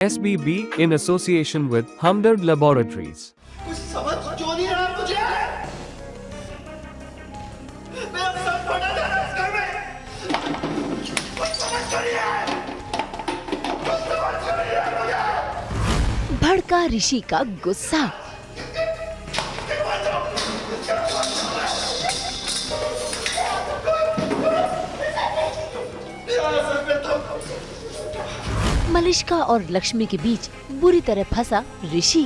SBB in association with Hamdard Laboratories. कुछ समझ क्यों नहीं रहा मुझे? मेरा सर फटा जा रहा है इस घर में। कुछ समझ क्यों नहीं रहा? कुछ समझ क्यों नहीं रहा मुझे? भड़का ऋषि का गुस्सा। मलिष्का और लक्ष्मी के बीच बुरी तरह फंसा ऋषि।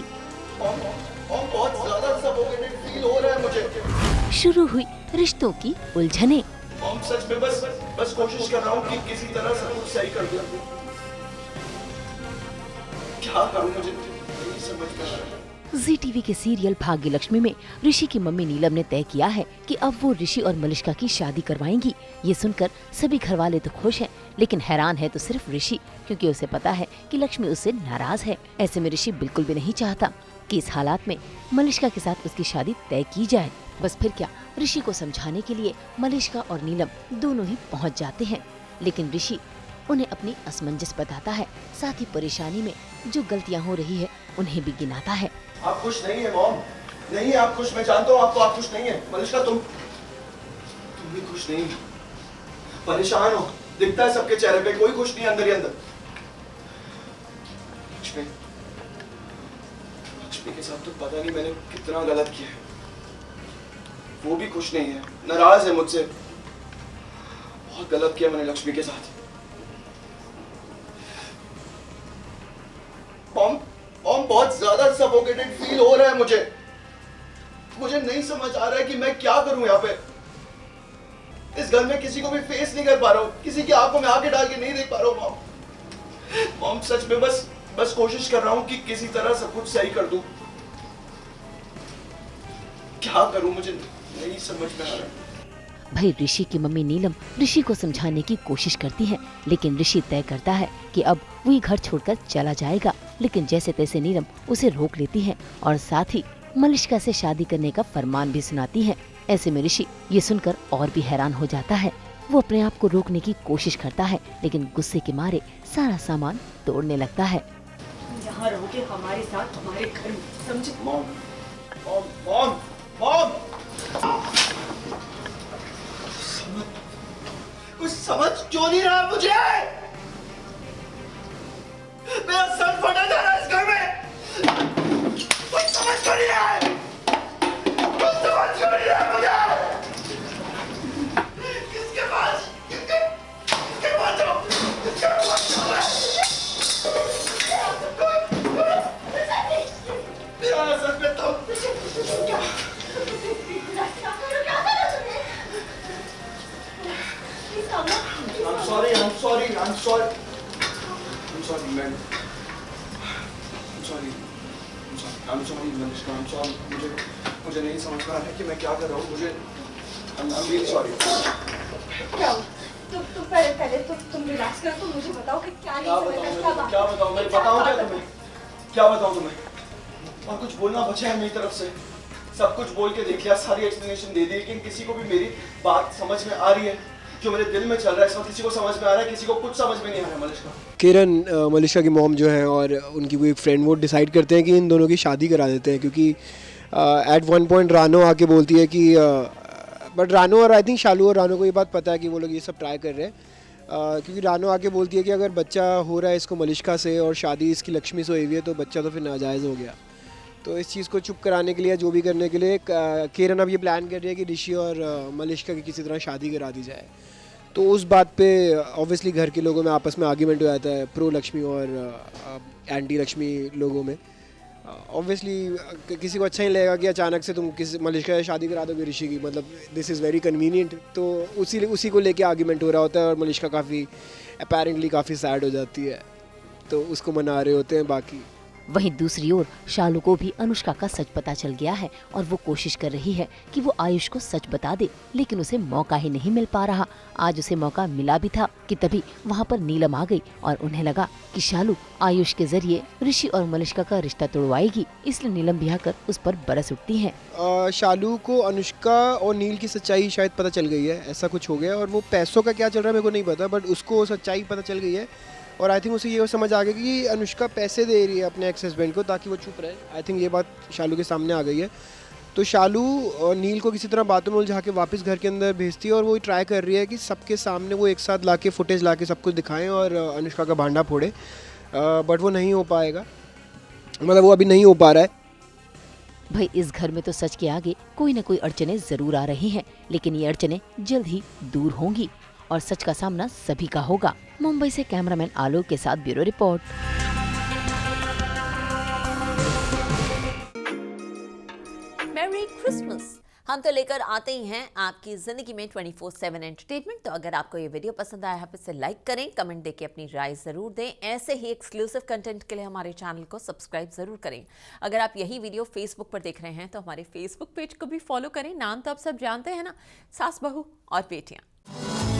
बहुत ज्यादा सफोकेटेड फील हो रहा है मुझे। शुरू हुई रिश्तों की उलझने। सच में बस कोशिश कर रहा हूँ कि किसी तरह सब कुछ सही कर दूं। क्या करूँ मुझे नहीं समझ में आ रहा। जी टीवी के सीरियल भाग्य लक्ष्मी में ऋषि की मम्मी नीलम ने तय किया है कि अब वो ऋषि और मलिष्का की शादी करवाएंगी। ये सुनकर सभी घर वाले तो खुश हैं, लेकिन हैरान है तो सिर्फ ऋषि, क्योंकि उसे पता है कि लक्ष्मी उससे नाराज है। ऐसे में ऋषि बिल्कुल भी नहीं चाहता कि इस हालात में मलिष्का के साथ उसकी शादी तय की जाए। बस फिर क्या, ऋषि को समझाने के लिए मलिष्का और नीलम दोनों ही पहुँच जाते हैं, लेकिन ऋषि उन्हें अपनी असमंजस बताता है, साथ ही परेशानी में जो गलतियाँ हो रही है उन्हें भी गिनाता है। आप खुश नहीं है मॉम, नहीं है आप खुश, मैं जानता हूँ आपको, आप खुश नहीं है। मलिष्का तुम भी खुश नहीं, परेशान हो, दिखता है सबके चेहरे पे, कोई खुश नहीं अंदर ही अंदर। लक्ष्मी के साथ तो पता नहीं मैंने कितना गलत किया है, वो भी खुश नहीं है, नाराज है मुझसे। बहुत गलत किया मैंने लक्ष्मी के साथ। मॉम बहुत ज्यादा सफोकेटेड फील हो रहा है मुझे नहीं समझ आ रहा है कि मैं क्या करूं यहाँ पे। इस घर में किसी को भी फेस नहीं कर पा रहा हूँ, किसी की आंखों में आंखें डाल के नहीं देख पा रहा हूँ। मॉम सच में बस कोशिश कर रहा हूँ कि किसी तरह सब कुछ सही कर दूं। क्या करूं मुझे नहीं समझ में आ रहा है। भाई ऋषि की मम्मी नीलम ऋषि को समझाने की कोशिश करती है, लेकिन ऋषि तय करता है कि अब वही घर छोड़कर चला जाएगा। लेकिन जैसे तैसे नीलम उसे रोक लेती है और साथ ही मलिष्का से शादी करने का फरमान भी सुनाती है। ऐसे में ऋषि ये सुनकर और भी हैरान हो जाता है। वो अपने आप को रोकने की कोशिश करता है, लेकिन गुस्से के मारे सारा सामान तोड़ने लगता है। यहाँ रहोगे हमारे साथ हमारे घर में, समझे? मॉम मॉम मॉम कुछ समझ क्यों नहीं रहा मुझे? मेरा सर फटा जा रहा है इस घर में। कुछ समझ क्यों नहीं रहा? कुछ समझ क्यों नहीं रहा मुझे? किसके पास जाऊं? किसके पास जाऊं मैं? मेरा सर पे तो I'm sorry, man. I'm sorry, Manishka. I'm sorry. मुझे नहीं समझ में आ रहा है कि मैं क्या कर रहा हूँ। I'm really sorry. क्या हुआ? तुम पहले तुम रिलैक्स करो, तुम मुझे बताओ कि क्या नहीं समझ में क्या बताऊँ मैं क्या बताऊँ तुम्हें? और कुछ बोलना बचा है मेरी तरफ से। सब कुछ बोल के देख लिया, सारी एक्सप्लेनेशन दे दी, लेकिन किसी को भी मेरी बात समझ में आ रही है जो मेरे दिल में चल रहा है। इस वक्त किसी को समझ में आ रहा है, किसी को कुछ समझ में नहीं आ रहा है। मलिष्का किरण मलिष्का की मॉम जो है और उनकी कोई फ्रेंड वो डिसाइड करते हैं कि इन दोनों की शादी करा देते हैं, क्योंकि एट वन पॉइंट रानो आके बोलती है कि बट रानो और आई थिंक शालू और रानो को ये बात पता है कि वो लोग ये सब ट्राई कर रहे हैं, क्योंकि रानो आके बोलती है कि अगर बच्चा हो रहा है इसको मलिष्का से और शादी इसकी लक्ष्मी से हुई हुई है तो बच्चा तो फिर नाजायज़ हो गया। तो इस चीज़ को चुप कराने के लिए, जो भी करने के लिए, किरण अब ये प्लान कर रही है कि ऋषि और मलिष्का की किसी तरह शादी करा दी जाए। तो उस बात पे ऑब्वियसली घर के लोगों में आपस में आर्ग्यूमेंट हो जाता है, प्रो लक्ष्मी और एंटी लक्ष्मी लोगों में। ऑब्वियसली किसी को अच्छा नहीं लगेगा कि अचानक से तुम किसी मलिष्का से शादी करा दोगे ऋषि की, मतलब दिस इज़ वेरी कन्वीनियंट। तो उसी को लेके आर्ग्यूमेंट हो रहा होता है और मलिष्का काफ़ी अपेरेंटली काफ़ी सैड हो जाती है, तो उसको मना रहे होते हैं बाकी। वहीं दूसरी ओर शालू को भी अनुष्का का सच पता चल गया है और वो कोशिश कर रही है कि वो आयुष को सच बता दे, लेकिन उसे मौका ही नहीं मिल पा रहा। आज उसे मौका मिला भी था कि तभी वहाँ पर नीलम आ गई और उन्हें लगा कि शालू आयुष के जरिए ऋषि और मलिष्का का रिश्ता तोड़वाएगी, इसलिए नीलम भी आकर उस पर बरस उठती है। शालू को अनुष्का और नील की सच्चाई शायद पता चल गई है, ऐसा कुछ हो गया। और वो पैसों का क्या चल रहा है मेरे को नहीं पता, बट उसको सच्चाई पता चल गई है और आई थिंक उसे ये समझ आ गया कि अनुष्का पैसे दे रही है अपने एक्स हस्बैंड को ताकि वो चुप रहे। आई थिंक ये बात शालू के सामने आ गई है। तो शालू और नील को किसी तरह बातों में उलझा के वापस घर के अंदर भेजती है और वो ट्राई कर रही है कि सबके सामने वो एक साथ लाके फुटेज लाके सब कुछ दिखाएं और अनुष्का का भांडा फोड़े, बट वो नहीं हो पाएगा, मतलब वो अभी नहीं हो पा रहा है। भाई इस घर में तो सच के आगे कोई न कोई अड़चने जरूर आ रही हैं, लेकिन ये अड़चने जल्द ही दूर होंगी और सच का सामना सभी का होगा। मुंबई से कैमरामैन आलोक के साथ ब्यूरो रिपोर्ट। मेरी क्रिसमस। हम तो लेकर आते ही हैं आपकी जिंदगी में 24/7 एंटरटेनमेंट। तो अगर आपको ये वीडियो पसंद आया है तो इसे लाइक करें, कमेंट देके अपनी राय जरूर दें। ऐसे ही एक्सक्लूसिव कंटेंट के लिए हमारे चैनल को सब्सक्राइब जरूर करें। अगर आप यही वीडियो फेसबुक पर देख रहे हैं तो हमारे फेसबुक पेज को भी फॉलो करें। नाम तो आप सब जानते हैं ना, सास बहू और बेटियां।